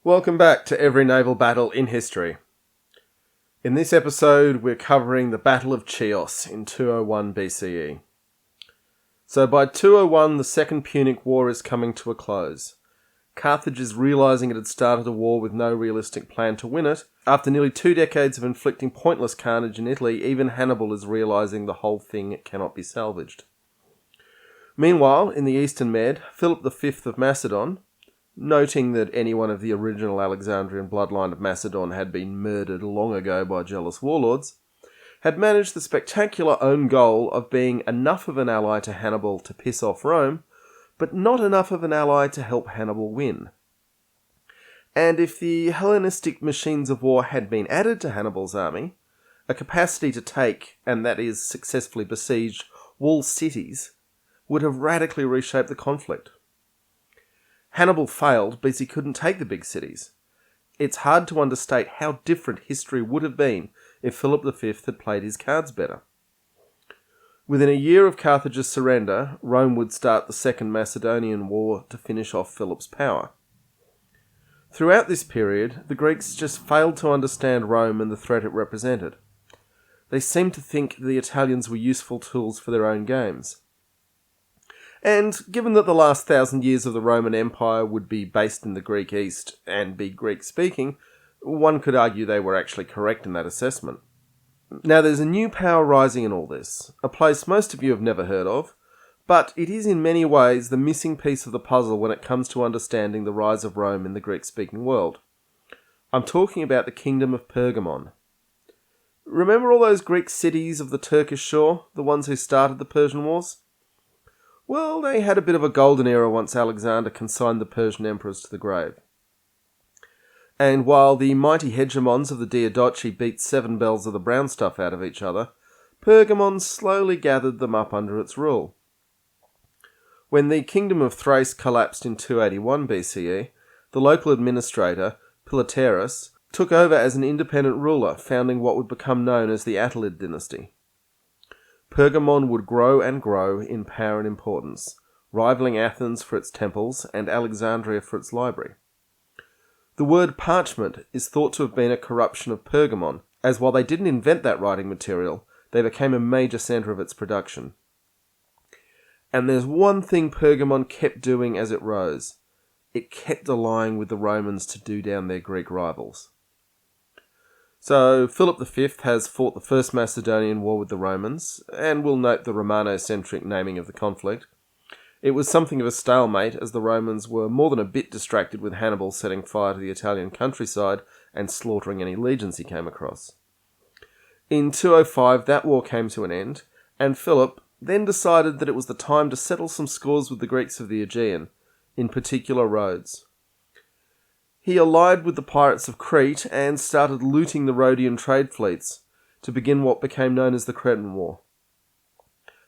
Welcome back to Every Naval Battle in History. In this episode, we're covering the Battle of Chios in 201 BCE. So by 201, the Second Punic War is coming to a close. Carthage is realising it had started a war with no realistic plan to win it. After nearly 2 decades of inflicting pointless carnage in Italy, even Hannibal is realising the whole thing cannot be salvaged. Meanwhile, in the Eastern Med, Phillip V of Macedon, noting that anyone of the original Alexandrian bloodline of Macedon had been murdered long ago by jealous warlords, had managed the spectacular own goal of being enough of an ally to Hannibal to piss off Rome, but not enough of an ally to help Hannibal win. And if the Hellenistic machines of war had been added to Hannibal's army, a capacity to take, and that is successfully besiege, walled cities, would have radically reshaped the conflict. Hannibal failed because he couldn't take the big cities. It's hard to understate how different history would have been if Philip V had played his cards better. Within a year of Carthage's surrender, Rome would start the Second Macedonian War to finish off Philip's power. Throughout this period, the Greeks just failed to understand Rome and the threat it represented. They seemed to think the Italians were useful tools for their own games. And given that the last 1,000 years of the Roman Empire would be based in the Greek East and be Greek-speaking, one could argue they were actually correct in that assessment. Now there's a new power rising in all this, a place most of you have never heard of, but it is in many ways the missing piece of the puzzle when it comes to understanding the rise of Rome in the Greek-speaking world. I'm talking about the Kingdom of Pergamon. Remember all those Greek cities of the Turkish shore, the ones who started the Persian Wars? Well, they had a bit of a golden era once Alexander consigned the Persian emperors to the grave. And while the mighty hegemons of the Diadochi beat 7 bells of the brown stuff out of each other, Pergamon slowly gathered them up under its rule. When the Kingdom of Thrace collapsed in 281 BCE, the local administrator, Philip, took over as an independent ruler, founding what would become known as the Attalid dynasty. Pergamon would grow and grow in power and importance, rivaling Athens for its temples and Alexandria for its library. The word parchment is thought to have been a corruption of Pergamon, as while they didn't invent that writing material, they became a major centre of its production. And there's one thing Pergamon kept doing as it rose. It kept allying with the Romans to do down their Greek rivals. So, Philip V has fought the First Macedonian War with the Romans, and we'll note the Romano-centric naming of the conflict. It was something of a stalemate, as the Romans were more than a bit distracted with Hannibal setting fire to the Italian countryside and slaughtering any legions he came across. In 205, that war came to an end, and Philip then decided that it was the time to settle some scores with the Greeks of the Aegean, in particular Rhodes. He allied with the pirates of Crete and started looting the Rhodian trade fleets to begin what became known as the Cretan War.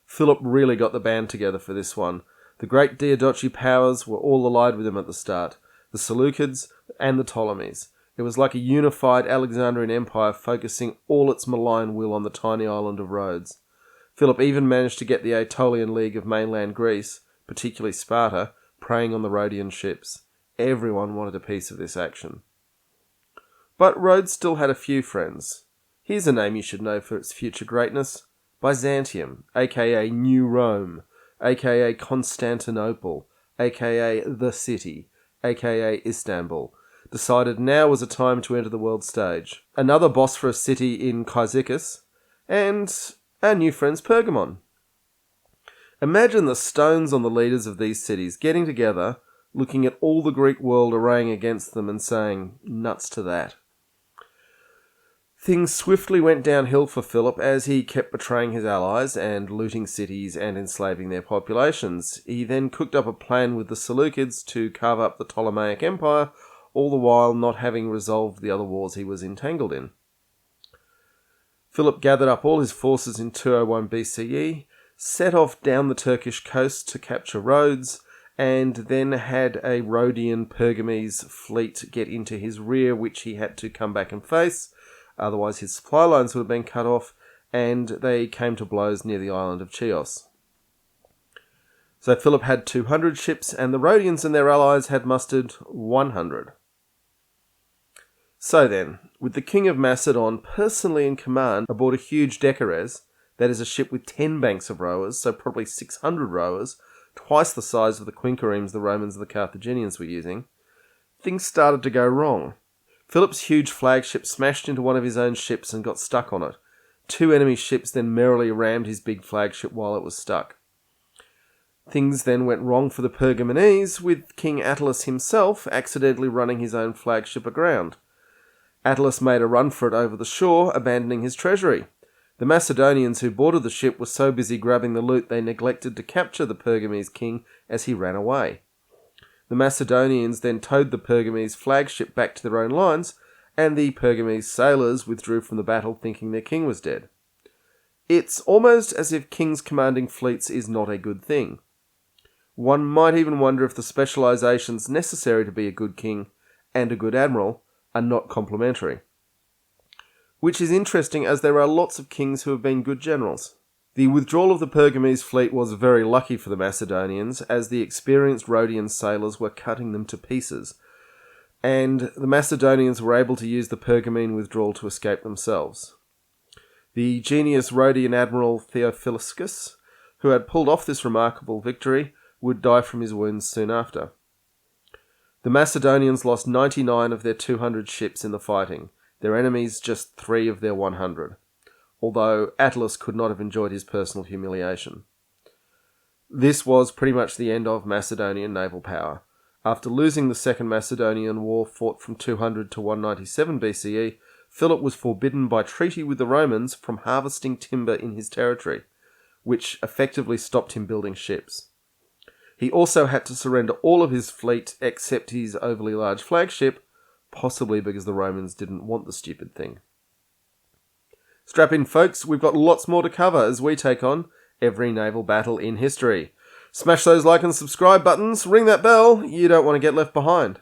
Philip really got the band together for this one. The great Diadochi powers were all allied with him at the start, the Seleucids and the Ptolemies. It was like a unified Alexandrian empire focusing all its malign will on the tiny island of Rhodes. Philip even managed to get the Aetolian League of mainland Greece, particularly Sparta, preying on the Rhodian ships. Everyone wanted a piece of this action. But Rhodes still had a few friends. Here's a name you should know for its future greatness: Byzantium, aka New Rome, aka Constantinople, aka The City, aka Istanbul, decided now was a time to enter the world stage. Another Bosphorus city in Cyzicus, and our new friends Pergamon. Imagine the stones on the leaders of these cities getting together, looking at all the Greek world arraying against them and saying, nuts to that. Things swiftly went downhill for Philip as he kept betraying his allies and looting cities and enslaving their populations. He then cooked up a plan with the Seleucids to carve up the Ptolemaic Empire, all the while not having resolved the other wars he was entangled in. Philip gathered up all his forces in 201 BCE, set off down the Turkish coast to capture Rhodes, and then had a Rhodian Pergamese fleet get into his rear, which he had to come back and face. Otherwise his supply lines would have been cut off, and they came to blows near the Island of Chios. So Philip had 200 ships, and the Rhodians and their allies had mustered 100. So then, with the king of Macedon personally in command aboard a huge decares, that is a ship with 10 banks of rowers, so probably 600 rowers, twice the size of the quinqueremes the Romans and the Carthaginians were using, things started to go wrong. Philip's huge flagship smashed into one of his own ships and got stuck on it. 2 enemy ships then merrily rammed his big flagship while it was stuck. Things then went wrong for the Pergamonese, with King Attalus himself accidentally running his own flagship aground. Attalus made a run for it over the shore, abandoning his treasury. The Macedonians who boarded the ship were so busy grabbing the loot they neglected to capture the Pergamese king as he ran away. The Macedonians then towed the Pergamese flagship back to their own lines, and the Pergamese sailors withdrew from the battle thinking their king was dead. It's almost as if kings commanding fleets is not a good thing. One might even wonder if the specializations necessary to be a good king and a good admiral are not complementary. Which is interesting, as there are lots of kings who have been good generals. The withdrawal of the Pergamese fleet was very lucky for the Macedonians, as the experienced Rhodian sailors were cutting them to pieces, and the Macedonians were able to use the Pergamene withdrawal to escape themselves. The genius Rhodian admiral Theophiluscus, who had pulled off this remarkable victory, would die from his wounds soon after. The Macedonians lost 99 of their 200 ships in the fighting, their enemies just 3 of their 100, although Attalus could not have enjoyed his personal humiliation. This was pretty much the end of Macedonian naval power. After losing the Second Macedonian War fought from 200 to 197 BCE, Philip was forbidden by treaty with the Romans from harvesting timber in his territory, which effectively stopped him building ships. He also had to surrender all of his fleet except his overly large flagship, possibly because the Romans didn't want the stupid thing. Strap in, folks, we've got lots more to cover as we take on every naval battle in history. Smash those like and subscribe buttons, ring that bell, you don't want to get left behind.